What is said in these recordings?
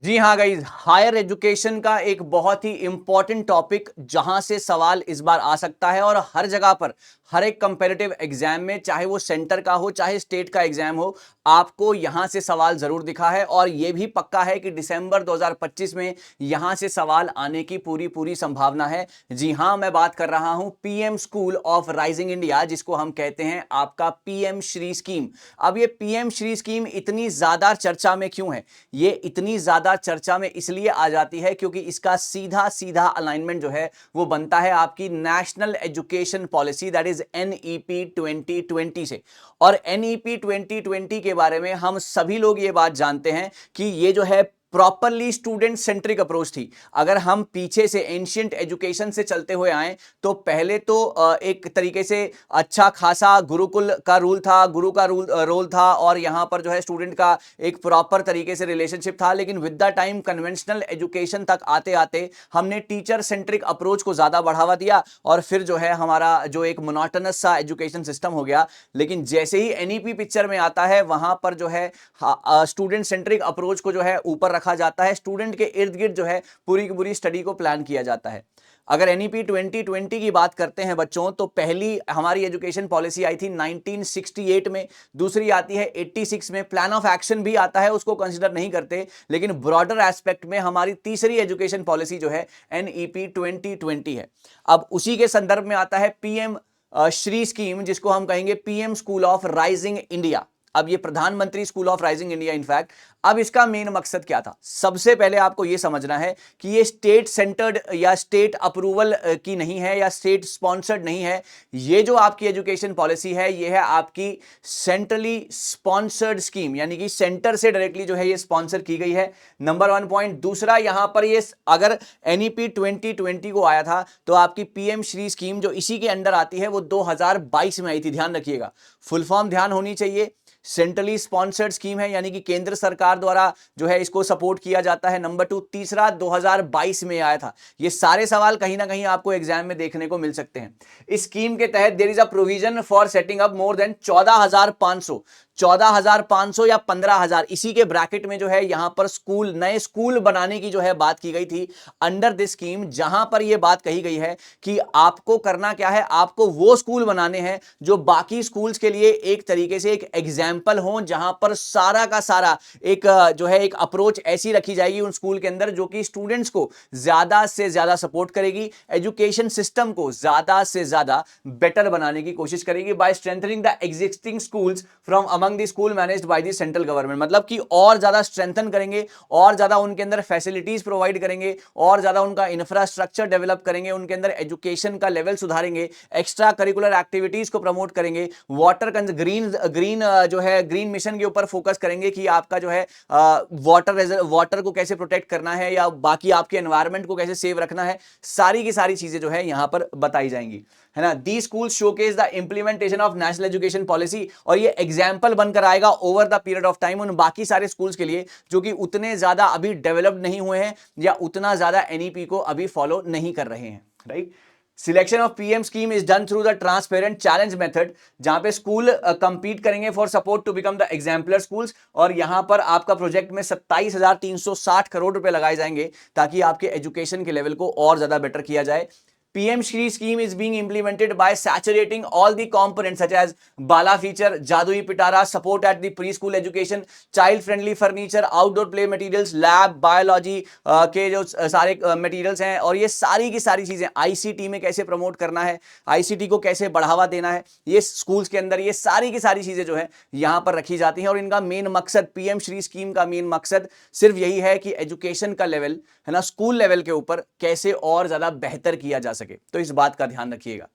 जी हाँ guys, higher education का एक बहुत ही इंपॉर्टेंट टॉपिक जहां से सवाल इस बार आ सकता है और हर जगह पर हर एक कंपैरेटिव एग्जाम में, चाहे वो सेंटर का हो चाहे स्टेट का एग्जाम हो, आपको यहां से सवाल जरूर दिखा है और यह भी पक्का है कि दिसंबर 2025 में यहां से सवाल आने की पूरी पूरी संभावना है। जी हां, मैं बात कर रहा हूं PM school of rising India, जिसको हम कहते हैं आपका पीएम श्री स्कीम। अब ये पीएम श्री स्कीम इतनी ज्यादा चर्चा में क्यों है? ये इतनी ज्यादा चर्चा में इसलिए आ जाती है क्योंकि इसका सीधा सीधा अलाइनमेंट जो है वो बनता है आपकी national education policy, that is NEP 2020 से। और एनईपी 2020 के बारे में हम सभी लोग ये बात जानते हैं कि ये जो है प्रॉपरली स्टूडेंट सेंट्रिक अप्रोच थी। अगर हम पीछे से एंशियंट एजुकेशन से चलते हुए आए तो पहले तो एक तरीके से अच्छा खासा गुरुकुल का रूल था, गुरु का रोल था और यहां पर जो है स्टूडेंट का एक प्रॉपर तरीके से रिलेशनशिप था। लेकिन with the time conventional education तक आते आते हमने टीचर सेंट्रिक अप्रोच को ज्यादा बढ़ावा दिया और फिर जो है हमारा जो एक मोनोटोनस सा एजुकेशन सिस्टम हो गया। लेकिन जैसे ही एनईपी पिक्चर में आता है वहां पर जो है स्टूडेंट सेंट्रिक अप्रोच को जो है ऊपर रखा जाता है, स्टूडेंट के इर्द गिर्द जो है पूरी की पूरी स्टडी को प्लान किया जाता है। अगर एनईपी 2020 की बात करते हैं बच्चों, तो पहली हमारी एजुकेशन पॉलिसी आई थी 1968 में, दूसरी आती है 86 में। प्लान ऑफ एक्शन भी आता है, उसको कंसीडर नहीं करते, लेकिन ब्रॉडर एस्पेक्ट में हमारी तीसरी एजुकेशन पॉलिसी जो है एनईपी 2020 है। अब उसी के संदर्भ में आता है पीएम श्री स्कीम, जिसको हम कहेंगे PM school of rising India. अब ये प्रधानमंत्री school of rising India, in fact अब इसका मेन मकसद क्या था? सबसे पहले आपको यह समझना है कि ये स्टेट सेंटर्ड या स्टेट अप्रूवल की नहीं है या स्टेट स्पॉन्सर्ड नहीं है। ये जो आपकी एजुकेशन पॉलिसी है ये है आपकी सेंट्रली स्पॉन्सर्ड स्कीम, यानी कि सेंटर से डायरेक्टली जो है ये स्पॉन्सर की गई है। Number 1 point. दूसरा, यहां पर ये अगर एनईपी 2020 को आया था तो आपकी पीएम श्री स्कीम जो इसी के अंडर आती है वो 2022 में आई थी। ध्यान रखिएगा, फुल फॉर्म ध्यान होनी चाहिए। सेंट्रली स्पॉन्सर्ड स्कीम है, यानी कि केंद्र सरकार द्वारा जो है इसको सपोर्ट किया जाता है। नंबर 2। तीसरा, 2022 में आया था। ये सारे सवाल कहीं ना कहीं आपको एग्जाम में देखने को मिल सकते हैं। इस स्कीम के तहत there is a provision for setting up more than 14,500 या 15,000, इसी के ब्रैकेट में जो है यहां पर स्कूल, नए स्कूल बनाने की जो है बात की गई थी अंडर दिस स्कीम। जहां पर यह बात कही गई है कि आपको करना क्या है, आपको वो स्कूल बनाने हैं जो बाकी स्कूल्स के लिए एक तरीके से एक एग्जाम्पल हो, जहां पर सारा का सारा एक जो है एक अप्रोच ऐसी रखी जाएगी उन स्कूल के अंदर जो कि स्टूडेंट्स को ज्यादा से ज्यादा सपोर्ट करेगी, एजुकेशन सिस्टम को ज्यादा से ज्यादा बेटर बनाने की कोशिश करेगी by strengthening the existing schools from among the school managed by the central government. मतलब कि और ज्यादा स्ट्रेंथन करेंगे, और ज्यादा उनके अंदर फैसिलिटीज प्रोवाइड करेंगे, और ज्यादा उनका इंफ्रास्ट्रक्चर डेवलप करेंगे, उनके अंदर एजुकेशन का लेवल सुधारेंगे, एक्स्ट्रा करिकुलर एक्टिविटीज को प्रमोट करेंगे, वाटर ग्रीन ग्रीन जो है ग्रीन मिशन के ऊपर फोकस करेंगे कि आपका जो है वाटर को कैसे प्रोटेक्ट करना है या बाकी आपके एनवायरनमेंट को कैसे सेव रखना है। सारी की सारी चीजें जो है यहां पर बताई जाएंगी, है ना। The school showcase the implementation of national education policy, और ये एग्जाम्पल बनकर आएगा over the period of time उन बाकी सारे स्कूल्स के लिए जो कि उतने ज्यादा अभी डेवलप्ड नहीं हुए हैं या उतना ज्यादा एनईपी को अभी फॉलो नहीं कर रहे हैं, right. Selection of PM scheme is done through the transparent challenge method, जहां पे स्कूल कंपीट करेंगे for support to become the exemplar schools, और यहां पर आपका प्रोजेक्ट में 27,360 करोड़ रुपए लगाए जाएंगे ताकि आपके एजुकेशन के लेवल को और ज्यादा बेटर किया जाए। PM Shri scheme is being implemented by saturating all the components such as Bala feature, Jadui Pitara, support at the preschool education, child-friendly furniture, outdoor play materials, lab, biology के जो सारे materials हैं, और ये सारी की सारी चीजें ICT में कैसे प्रमोट करना है, ICT को कैसे बढ़ावा देना है, ये स्कूल्स के अंदर ये सारी की सारी चीजें जो है यहाँ पर रखी जाती हैं। और इनका मेन मकसद, PM श्री स्कीम का मेन मकसद सिर्फ यही है कि एजुकेशन का लेवल, है ना, स्कूल लेवल के ऊपर कैसे और ज्यादा बेहतर किया जा सके। तो इस बात का ध्यान रखिएगा,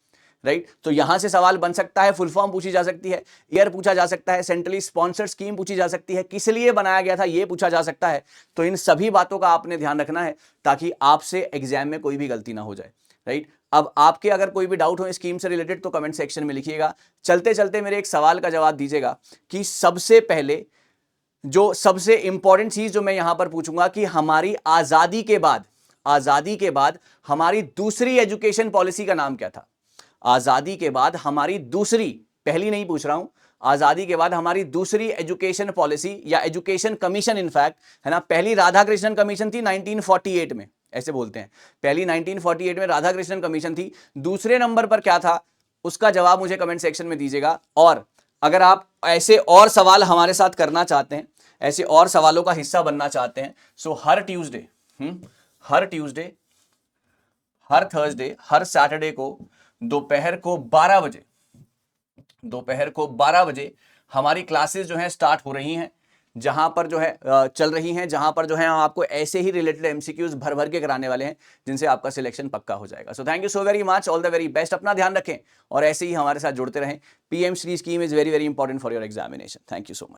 राइट। तो यहां से सवाल बन सकता है, फुल फॉर्म पूछी जा सकती है, ईयर पूछा जा सकता है, सेंट्रली स्पॉन्सर्ड स्कीम पूछी जा सकती है, किस लिए बनाया गया था यह पूछा जा सकता है। तो इन सभी बातों का आपने ध्यान रखना है ताकि आपसे एग्जाम में कोई भी गलती ना हो जाए, राइट। अब आपके अगर कोई भी डाउट हो स्कीम से रिलेटेड तो कमेंट सेक्शन में लिखिएगा। चलते चलते मेरे एक सवाल का जवाब दीजिएगा कि सबसे पहले जो सबसे इंपॉर्टेंट चीज जो मैं यहां पर पूछूंगा कि हमारी आजादी के बाद हमारी दूसरी एजुकेशन पॉलिसी का नाम क्या था? आजादी के बाद हमारी दूसरी, पहली नहीं पूछ रहा हूं, आजादी के बाद हमारी दूसरी एजुकेशन पॉलिसी या एजुकेशन कमीशन इनफैक्ट, है ना, पहली राधाकृष्णन कमीशन थी 1948 में, ऐसे बोलते हैं, पहली 1948 में राधाकृष्णन कमीशन थी। दूसरे नंबर पर क्या था, उसका जवाब मुझे कमेंट सेक्शन में दीजिएगा। और अगर आप ऐसे और सवाल हमारे साथ करना चाहते हैं, ऐसे और सवालों का हिस्सा बनना चाहते हैं, सो हर ट्यूसडे, हर थर्सडे, हर सैटरडे को दोपहर को 12 बजे हमारी क्लासेस जो हैं स्टार्ट हो रही हैं, जहां पर जो है चल रही हैं, जहां पर जो है हम आपको ऐसे ही रिलेटेड एमसीक्यूज भर भर के कराने वाले हैं जिनसे आपका सिलेक्शन पक्का हो जाएगा। So thank you so very much, all the very best, अपना ध्यान रखें और ऐसे ही हमारे साथ जुड़ते रहें। PM Shri scheme is very very important for your examination. Thank you so much.